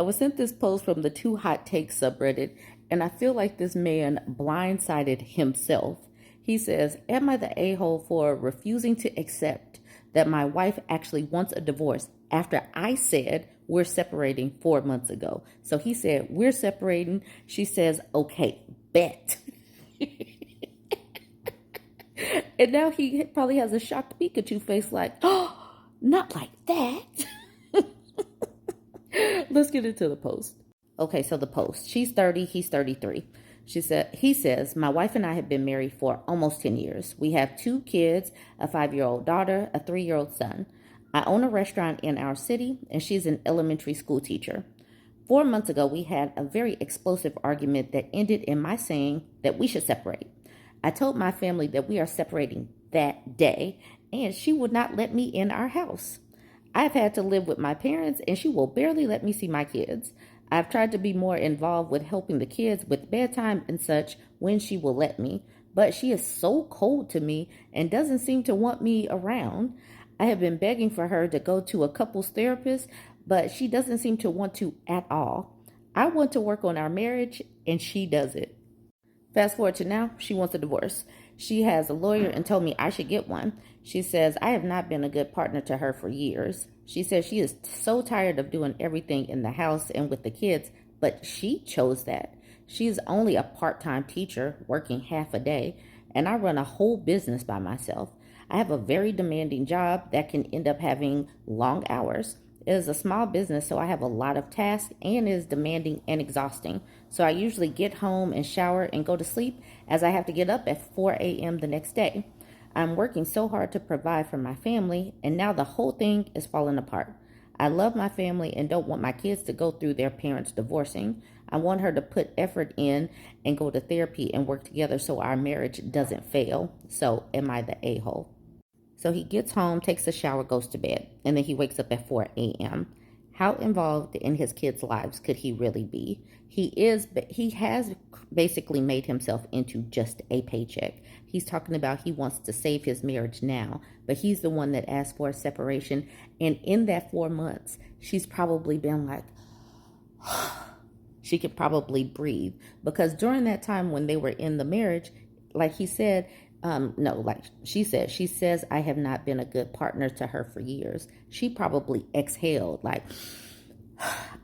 I was sent this post from the Too Hot Takes subreddit, and I feel like this man blindsided himself. He says, am I the a-hole for refusing to accept that my wife actually wants a divorce after I said we're separating 4 months ago? So he said, we're separating. She says, okay, bet. And now he probably has a shocked Pikachu face like, oh, not like that. Let's get into the post. Okay, so the post. She's 30, he's 33. He says, my wife and I have been married for almost 10 years. We have 2 kids, a 5-year-old daughter, a 3-year-old son. I own a restaurant in our city, and she's an elementary school teacher. 4 months ago, we had a very explosive argument that ended in my saying that we should separate. I told my family that we are separating that day, and she would not let me in our house. I've had to live with my parents, and she will barely let me see my kids. I've tried to be more involved with helping the kids with bedtime and such when she will let me, but she is so cold to me and doesn't seem to want me around. I have been begging for her to go to a couples therapist, but she doesn't seem to want to at all. I want to work on our marriage, and she doesn't. Fast forward to now, she wants a divorce. She has a lawyer and told me I should get one. She says I have not been a good partner to her for years. She says she is so tired of doing everything in the house and with the kids, but she chose that. She is only a part-time teacher working half a day, and I run a whole business by myself. I have a very demanding job that can end up having long hours. It is a small business, so I have a lot of tasks and is demanding and exhausting. So I usually get home and shower and go to sleep as I have to get up at 4 a.m. the next day. I'm working so hard to provide for my family, and now the whole thing is falling apart. I love my family and don't want my kids to go through their parents divorcing. I want her to put effort in and go to therapy and work together so our marriage doesn't fail. So am I the a-hole? So he gets home, takes a shower, goes to bed, and then he wakes up at 4 a.m. How involved in his kids' lives could he really be? He has basically made himself into just a paycheck. He's talking about he wants to save his marriage now, but he's the one that asked for a separation. And in that 4 months, she's probably been like, she could probably breathe, because during that time when they were in the marriage, like he said, she says, I have not been a good partner to her for years. She probably exhaled like,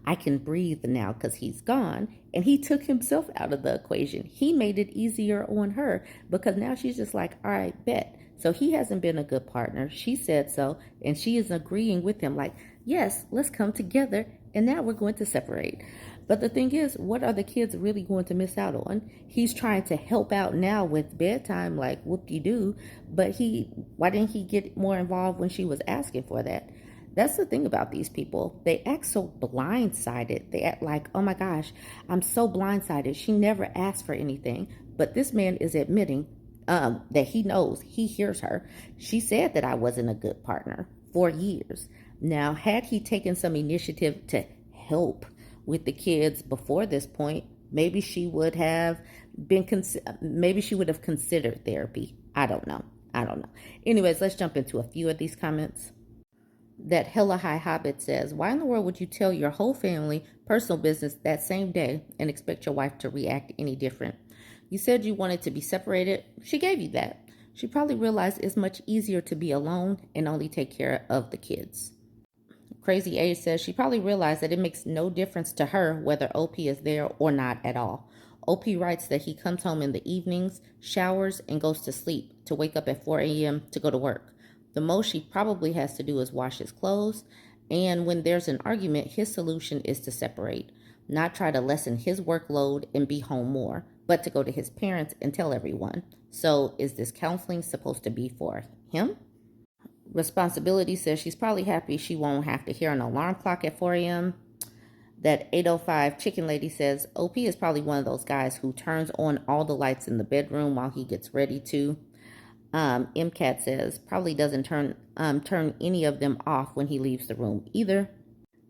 I can breathe now because he's gone. And he took himself out of the equation. He made it easier on her because now she's just like, all right, bet. So he hasn't been a good partner. She said so. And she is agreeing with him like, yes, let's come together. And now we're going to separate. But the thing is, what are the kids really going to miss out on? He's trying to help out now with bedtime, like whoop-de-doo. But why didn't he get more involved when she was asking for that? That's the thing about these people. They act so blindsided. They act like, oh my gosh, I'm so blindsided. She never asked for anything. But this man is admitting that he knows, he hears her. She said that I wasn't a good partner for years. Now, had he taken some initiative to help with the kids before this point, maybe she would have considered therapy. I don't know. Anyways, let's jump into a few of these comments. That Hella High Hobbit says, why in the world would you tell your whole family personal business that same day and expect your wife to react any different? You said you wanted to be separated. She gave you that. She probably realized it's much easier to be alone and only take care of the kids. Crazy Age says she probably realized that it makes no difference to her whether OP is there or not at all. OP writes that he comes home in the evenings, showers, and goes to sleep to wake up at 4 a.m. to go to work. The most she probably has to do is wash his clothes, and when there's an argument, his solution is to separate, not try to lessen his workload and be home more, but to go to his parents and tell everyone. So is this counseling supposed to be for him? Responsibility says she's probably happy she won't have to hear an alarm clock at 4 a.m. That 805 Chicken Lady says OP is probably one of those guys who turns on all the lights in the bedroom while he gets ready to. MCAT says probably doesn't turn any of them off when he leaves the room either.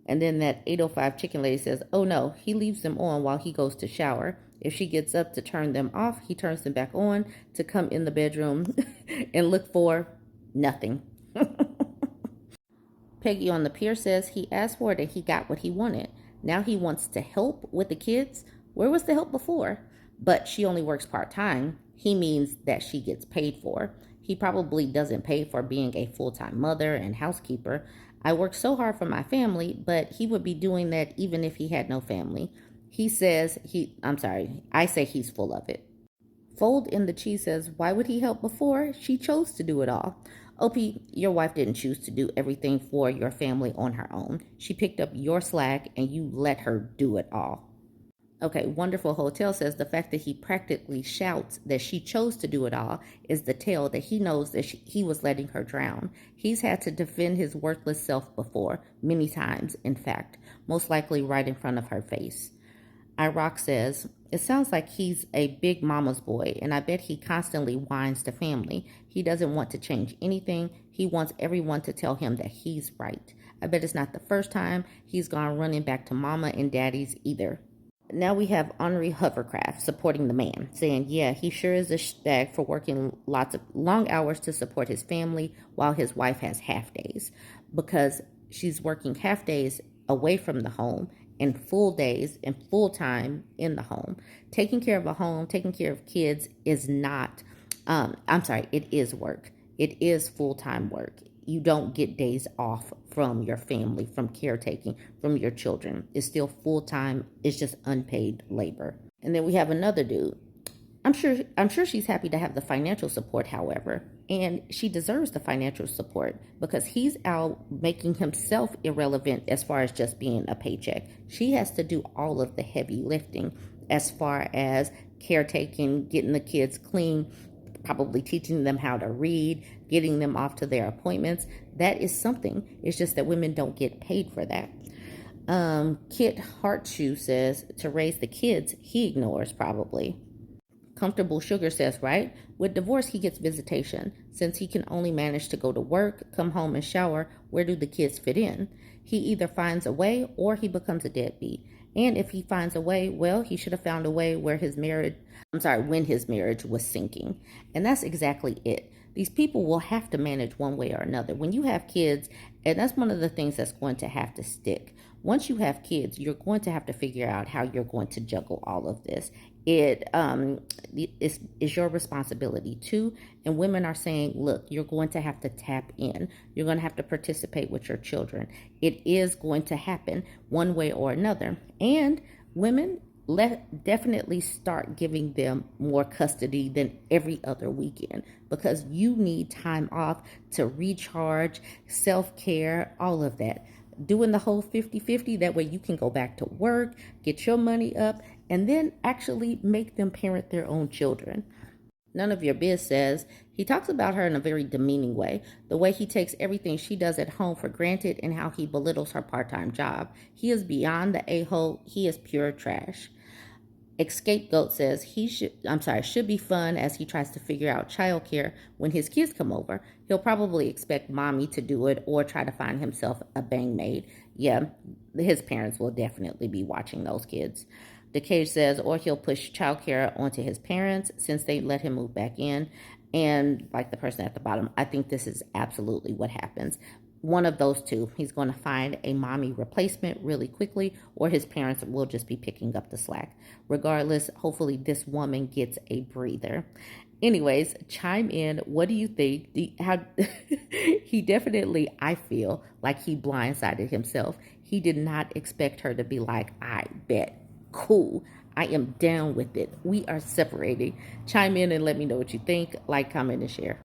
And then that 805 Chicken Lady says, oh no, he leaves them on while he goes to shower. If she gets up to turn them off, he turns them back on to come in the bedroom and look for nothing. Peggy on the pier says he asked for it and he got what he wanted. Now he wants to help with the kids. Where was the help before? But she only works part-time. He means that she gets paid for. He probably doesn't pay for being a full-time mother and housekeeper. I work so hard for my family, but he would be doing that even if he had no family. I say he's full of it. Fold in the cheese says, why would he help before? She chose to do it all. OP, your wife didn't choose to do everything for your family on her own. She picked up your slack and you let her do it all. Okay, Wonderful Hotel says the fact that he practically shouts that she chose to do it all is the tell that he knows that he was letting her drown. He's had to defend his worthless self before, many times, in fact, most likely right in front of her face. Irock says, it sounds like he's a big mama's boy, and I bet he constantly whines to family. He doesn't want to change anything. He wants everyone to tell him that he's right. I bet it's not the first time he's gone running back to mama and daddy's either. Now we have Henri Hovercraft supporting the man, saying, yeah, he sure is a shag for working lots of long hours to support his family while his wife has half days, because she's working half days away from the home and full days and full time in the home. Taking care of a home, taking care of kids is not, it is work. It is full-time work. You don't get days off from your family, from caretaking, from your children. It's still full-time. It's just unpaid labor. And then we have another dude. I'm sure she's happy to have the financial support, however, and she deserves the financial support because he's out making himself irrelevant as far as just being a paycheck. She has to do all of the heavy lifting as far as caretaking, getting the kids clean, probably teaching them how to read, getting them off to their appointments. That is something. It's just that women don't get paid for that. Kit Hartshoe says to raise the kids, he ignores probably. Comfortable Sugar says, right? With divorce, he gets visitation. Since he can only manage to go to work, come home and shower, where do the kids fit in? He either finds a way or he becomes a deadbeat. And if he finds a way, well, he should have found a way when his marriage was sinking. And that's exactly it. These people will have to manage one way or another. When you have kids, and that's one of the things that's going to have to stick. Once you have kids, you're going to have to figure out how you're going to juggle all of this. It is your responsibility too. And women are saying, look, you're going to have to tap in. You're going to have to participate with your children. It is going to happen one way or another. And women, definitely start giving them more custody than every other weekend, because you need time off to recharge, self-care, all of that. Doing the whole 50-50, that way you can go back to work, get your money up, and then actually make them parent their own children. None of Your Biz says he talks about her in a very demeaning way, the way he takes everything she does at home for granted and how he belittles her part-time job. He is beyond the a-hole. He is pure trash. Scapegoat says should be fun as he tries to figure out childcare when his kids come over. He'll probably expect mommy to do it or try to find himself a bang maid. Yeah, his parents will definitely be watching those kids. Decage says, or he'll push childcare onto his parents since they let him move back in. And like the person at the bottom, I think this is absolutely what happens. One of those two, he's going to find a mommy replacement really quickly, or his parents will just be picking up the slack. Regardless, hopefully this woman gets a breather. Anyways, chime in. What do you think? He definitely, I feel like he blindsided himself. He did not expect her to be like, I bet. Cool. I am down with it. We are separating. Chime in and let me know what you think. Like, comment, and share.